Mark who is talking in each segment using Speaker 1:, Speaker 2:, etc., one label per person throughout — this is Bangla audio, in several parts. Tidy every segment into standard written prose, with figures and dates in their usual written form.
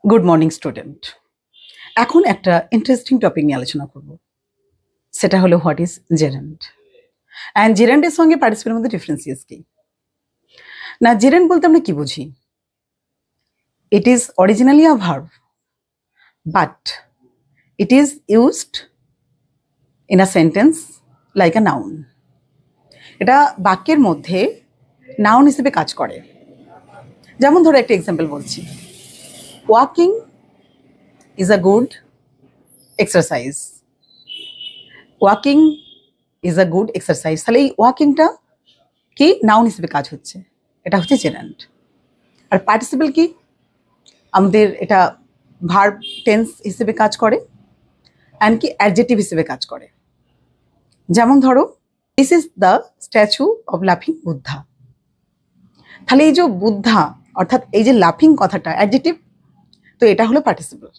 Speaker 1: Good morning student. এখন একটা ইন্টারেস্টিং টপিক নিয়ে আলোচনা করব, সেটা হলো হোয়াট ইজ জেরেন্ড অ্যান্ড জেরেন্ডের সঙ্গে পার্টিসিপের মধ্যে ডিফারেন্সিয়াস কি না। জেরেন্ড বলতে আমরা কি বুঝি? It is originally a verb but it is used in a sentence like a noun. এটা বাক্যের মধ্যে নাউন হিসেবে কাজ করে। যেমন ধরো একটা এক্সাম্পল বলছি, walking is a good exercise. Walking is a good exercise. তাহলে এই ওয়াকিংটা কি নাউন হিসেবে কাজ হচ্ছে, এটা হচ্ছে জেরান্ড। আর পার্টিসিপল কি আমাদের এটা ভার্ব টেন্স হিসেবে কাজ করে অ্যান্ড কি অ্যাডজেক্টিভ হিসেবে কাজ করে। যেমন ধরো this is the statue of লাফিং বুদ্ধা। তাহলে এই যে বুদ্ধা অর্থাৎ এই যে লাফিং কথাটা অ্যাডজেক্টিভ, তো এটা হলো পার্টিসিপল।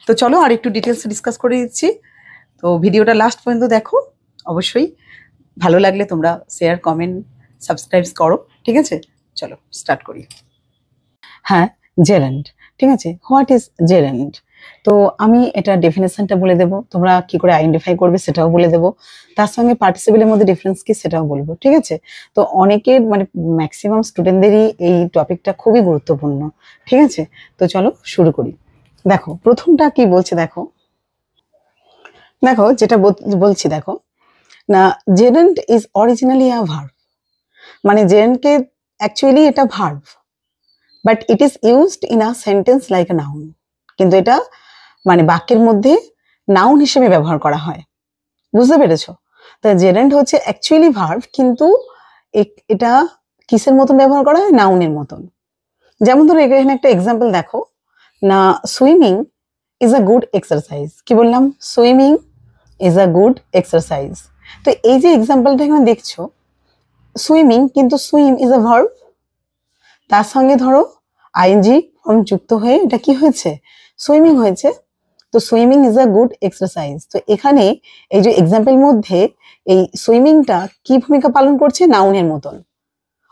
Speaker 1: তো চলো আর একটু ডিটেলস ডিসকাস করে দিচ্ছি। তো ভিডিওটা লাস্ট পর্যন্ত দেখো, অবশ্যই ভালো লাগলে তোমরা শেয়ার কমেন্ট সাবস্ক্রাইব করো, ঠিক আছে? চলো স্টার্ট করি। হ্যাঁ, জেরান্ড, ঠিক আছে। What is gerund? তো আমি এটা ডেফিনেশনটা বলে দেবো, তোমরা কি করে আইডেন্টিফাই করবে সেটাও বলে দেবো, তার সঙ্গে পার্টিসিপেলের মধ্যে ডিফারেন্স কি সেটাও বলবো, ঠিক আছে? তো অনেকের মানে ম্যাক্সিমাম স্টুডেন্টদেরই এই টপিকটা খুবই গুরুত্বপূর্ণ, ঠিক আছে? তো চলো শুরু করি। দেখো প্রথমটা কি বলছে, দেখো দেখো যেটা বলছি, দেখো না, gerund is originally a verb. মানে জেরেন্ডকে অ্যাকচুয়ালি এটা verb but it is used in a sentence like a noun. কিন্তু এটা মানে বাক্যের মধ্যে নাউন হিসেবে ব্যবহার করা হয়, বুঝতে পেরেছো? তা জেরেন্ড হচ্ছে অ্যাকচুয়ালি ভার্ব, কিন্তু এটা কিসের মতন ব্যবহার করা হয়? নাউনের মতন। যেমন ধরো এখানে একটা এক্সাম্পল দেখো না, swimming is a good exercise. কি বললাম? Swimming is a good exercise. তো এই যে এক্সাম্পলটা এখানে দেখছো, সুইমিং, কিন্তু সুইম ইজ আ ভার্ব, তার সঙ্গে ধরো আইএনজি ফর্ম যুক্ত হয়ে এটা কি হয়েছে? সুইমিং হয়েছে। তো swimming is a good exercise. তো এখানে এই যে এক্সাম্পল মধ্যে এই সুইমিংটা কি ভূমিকা পালন করছে? নাউনের মতন,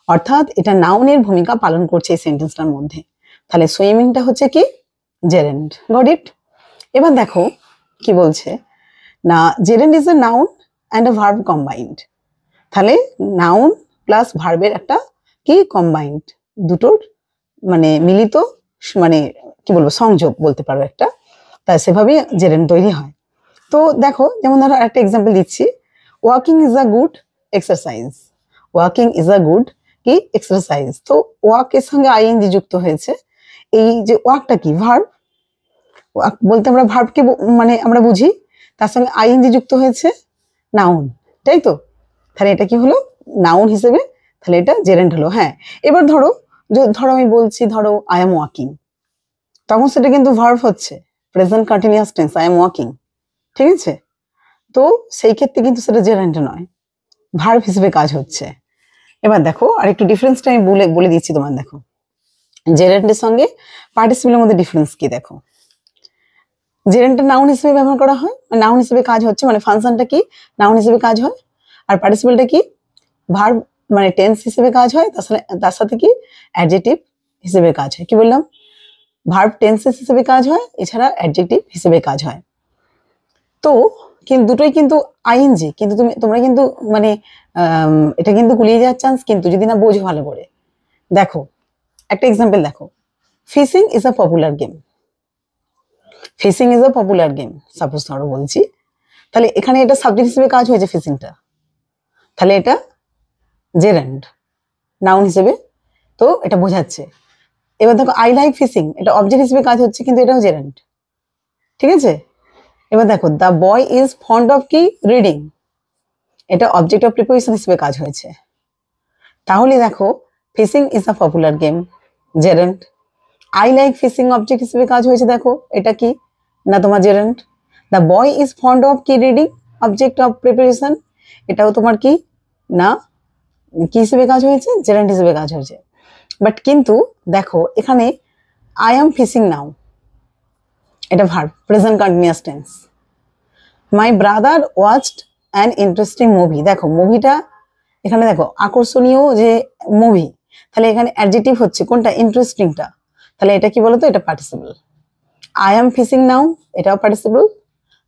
Speaker 1: অর্থাৎ এটা নাউনের ভূমিকা পালন করছে এই সেন্টেন্সটার মধ্যে। তাহলে সুইমিংটা হচ্ছে কি? জেরেন্ড। Got it? এবার দেখো কি বলছে না, gerund is a noun and a verb combined. তাহলে নাউন প্লাস ভার্বের একটা কি কম্বাইন্ড, দুটোর মানে মিলিত, মানে কি বলবো, সংযোগ বলতে পারো একটা। তাই সেভাবেই জেরেন্ড তৈরি হয়। তো দেখো যেমন ধরো একটা এক্সাম্পল দিচ্ছি, walking is a good exercise. Walking is a good কি এক্সারসাইজ। তো ওয়াকের সঙ্গে আইএনজি যুক্ত হয়েছে। এই যে ওয়াকটা কি? ভার্ব। ওয়াক বলতে আমরা ভার্বকে মানে আমরা বুঝি, তার সঙ্গে আইএনজি যুক্ত হয়েছে, নাউন, তাই তো? তাহলে এটা কি হলো? নাউন হিসেবে, তাহলে এটা জেরেন্ড হলো। হ্যাঁ, এবার ধরো ধরো আমি বলছি, ধরো আই এম ওয়াকিং, তখন সেটা কিন্তু ভার্ব হচ্ছে, present continuous tense, I am walking, ঠিক আছে? তো সেই ক্ষেত্রে কিন্তু সেটা জেরেন্ড নয়, ভার্ব হিসেবে কাজ হচ্ছে। এবার দেখো আর একটু ডিফারেন্সটা আমি বলে দিচ্ছি তোমার। দেখো জেরেন্ডের সঙ্গে পার্টিসিপেলের মধ্যে ডিফারেন্স কি দেখো। জেরেন্ডটা নাউন হিসেবে ব্যবহার করা হয়, নাউন হিসেবে কাজ হচ্ছে, মানে ফাংশনটা কি? নাউন হিসেবে কাজ হয়। আর পার্টিসিপেলটা কি? ভার্ব মানে টেন্স হিসেবে কাজ হয়, তার সাথে কি অ্যাডজেক্টিভ হিসেবে কাজ হয়। কি বললাম? ভার্ব টেন্সেস হিসেবে কাজ হয়, এছাড়া অ্যাডজেক্টিভ হিসেবে কাজ হয়। তো কিন্তু দুটোই কিন্তু আইএনজি, কিন্তু তোমরা কিন্তু মানে এটা কিন্তু গুলিয়ে যাওয়ার চান্স, কিন্তু যদি না বোঝো ভালো করে। দেখো একটা এক্সাম্পল দেখো, fishing is a popular game. Fishing is a popular game suppose ধরো বলছি, তাহলে এখানে এটা সাবজেক্ট হিসেবে কাজ হয়েছে ফিশিংটা, তাহলে এটা জেরেন্ড নাউন হিসেবে, তো এটা বোঝাচ্ছে। এবার দেখো আই লাইক ফিশিং, এটা অবজেক্ট হিসেবে কাজ হচ্ছে, কিন্তু এটাও জেরেন্ড, ঠিক আছে? এবার দেখো the boy is fond of কি রিডিং, এটা অবজেক্ট অফ প্রিপোজিশন হিসেবে কাজ হয়েছে। তাহলে দেখো fishing is a popular game, gerund. I like fishing object হিসেবে কাজ হয়েছে, দেখো এটা কি না তোমার জেরেন্ড। The boy is fond of কি রিডিং, অবজেক্ট অফ প্রিপারেশন, এটাও তোমার কি না কি হিসেবে কাজ হয়েছে? জেরেন্ড হিসেবে কাজ হয়েছে। বাট কিন্তু দেখো এখানে আই এম ফিশিং নাও, এটা verb, present continuous tense. My brother watched an interesting movie, দেখো মুভিটা এখানে দেখো আকর্ষণীয় যে মুভি, তাহলে এখানে অ্যাডজেক্টিভ হচ্ছে কোনটা? ইন্টারেস্টিংটা। তাহলে এটা কি বলতো, এটা পার্টিসিপল। আই এম ফিশিং নাও, এটাও পার্টিসিপল।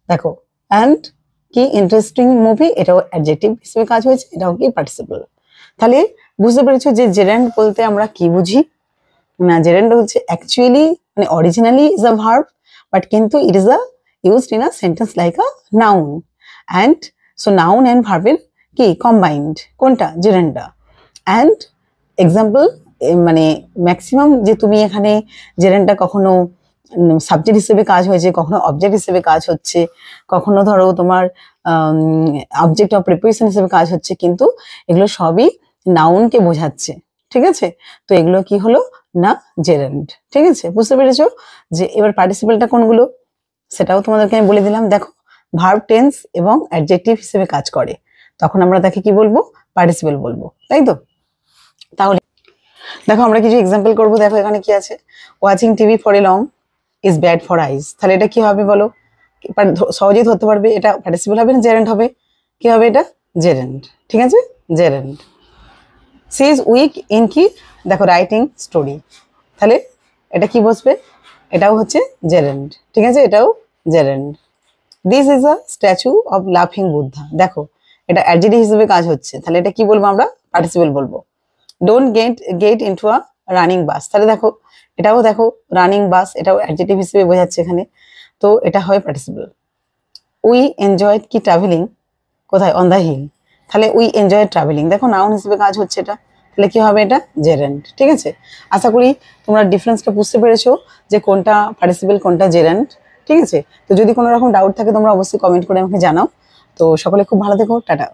Speaker 1: দেখো, অ্যান্ড কি ইন্টারেস্টিং মুভি, এটাও অ্যাডজেক্টিভ হিসেবে কাজ হয়েছে, এটাও কি পার্টিসিপল। তাহলে বুঝতে পেরেছো যে জেরান্ড বলতে আমরা কি বুঝি না? জেরান্ড হচ্ছে অ্যাকচুয়ালি মানে originally is a verb, but কিন্তু it is a used in a sentence like a noun. And so noun and ভার্বের কি কম্বাইন্ড, কোনটা? জেরান্ডটা। অ্যান্ড এক্সাম্পল, মানে ম্যাক্সিমাম যে তুমি এখানে জেরান্ডটা কখনো সাবজেক্ট হিসেবে কাজ হয়েছে, কখনো অবজেক্ট হিসেবে কাজ হচ্ছে, কখনো ধরো তোমার অবজেক্ট অফ প্রিপোজিশন হিসেবে কাজ হচ্ছে, কিন্তু এগুলো সবই নাউনকে বোঝাচ্ছে। ঠিক আছে, তো এগুলো কি হলো না? জেরান্ড। ঠিক আছে, বুঝতে পেরেছো? যে এবার পার্টিসিপেলটা কোনগুলো সেটাও তোমাদেরকে আমি বলে দিলাম। দেখো, ভার্ব টেন্স এবং অ্যাডজেক্টিভ হিসেবে কাজ করে, তখন আমরা তাকে কি বলবো? পার্টিসিপেল বলবো, তাই তো? তাহলে দেখো আমরা কিছু এক্সাম্পল করবো। দেখো এখানে কি আছে, watching TV for a long is bad for eyes. তাহলে এটা কি হবে বলো? সহজেই ধরতে পারবে, এটা পার্টিসিপল হবে না জেরান্ড হবে? কি হবে এটা? জেরান্ড। ঠিক আছে, gerund. She is weak in কি? দেখো রাইটিং স্টোরি, তাহলে এটা কি বসবে? এটাও হচ্ছে জেরান্ড। ঠিক আছে, এটাও gerund. This is a statue of লাফিং বুদ্ধা। দেখো এটা অ্যাডজেক্টিভ হিসেবে কাজ হচ্ছে, তাহলে এটা কি বলবো আমরা? পার্টিসিপল বলবো। Don't get into a running bus, তাহলে দেখো এটাও দেখো রানিং বাস, এটাও অ্যাডজেক্টিভ হিসেবে বোঝাচ্ছে এখানে, তো এটা হয় পার্টিসিপল। উই এনজয়েড কি ট্রাভেলিং, কোথায়? অন দ্য হিল, তাহলে উই এনজয় ট্রাভেলিং, দেখো নাউন হিসেবে কাজ হচ্ছে এটা, তাহলে কি হবে? এটা জেরান্ড। ঠিক আছে, আশা করি তোমরা ডিফারেন্সটা বুঝতে পেরেছো যে কোনটা পার্টিসিপল কোনটা জেরান্ড। ঠিক আছে, তো যদি কোনো রকম ডাউট থাকে তোমরা অবশ্যই কমেন্ট করে আমাকে জানাও। তো সকলে খুব ভালো থেকো, টাটা।